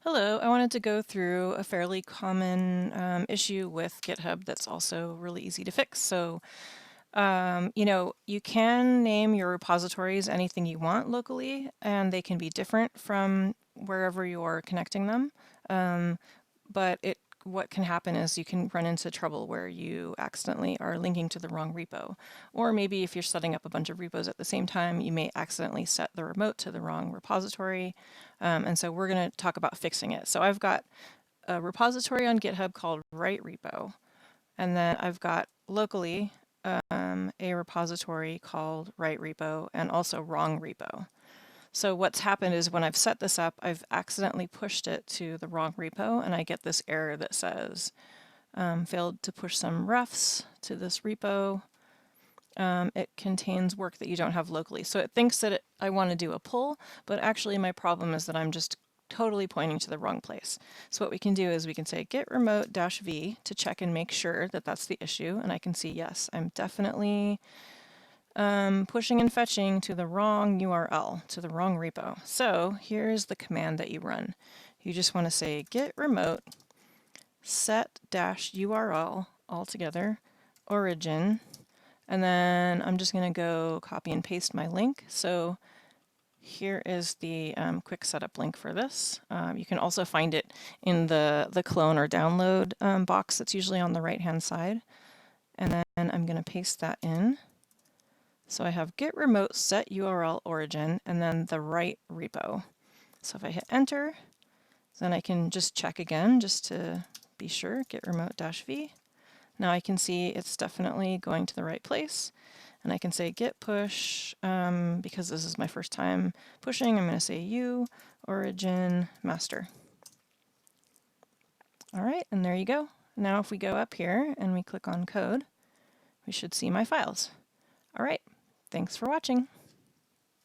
Hello, I wanted to go through a fairly common issue with GitHub that's also really easy to fix. So, you can name your repositories anything you want locally, and they can be different from wherever you're connecting them. But what can happen is you can run into trouble where you accidentally are linking to the wrong repo. Or maybe if you're setting up a bunch of repos at the same time, you may accidentally set the remote to the wrong repository. And so we're going to talk about fixing it. So I've got a repository on GitHub called write repo. And then I've got locally a repository called write repo and also wrong repo. So what's happened is when I've set this up, I've accidentally pushed it to the wrong repo, and I get this error that says, failed to push some refs to this repo. It contains work that you don't have locally. So it thinks that I want to do a pull, but actually my problem is that I'm just totally pointing to the wrong place. So what we can do is we can say git remote -v to check and make sure that that's the issue, and I can see, yes, I'm definitely pushing and fetching to the wrong URL, to the wrong repo. So here's the command that you run. You just want to say git remote set-URL altogether, origin, and then I'm just going to go copy and paste my link. So here is the quick setup link for this. You can also find it in the clone or download box that's usually on the right-hand side. And then I'm going to paste that in. So I have git remote set URL origin and then the right repo. So if I hit enter, then I can just check again just to be sure, git remote -v. Now I can see it's definitely going to the right place. And I can say git push, because this is my first time pushing, I'm going to say u origin master. All right, and there you go. Now if we go up here and we click on code, we should see my files. All right. Thanks for watching.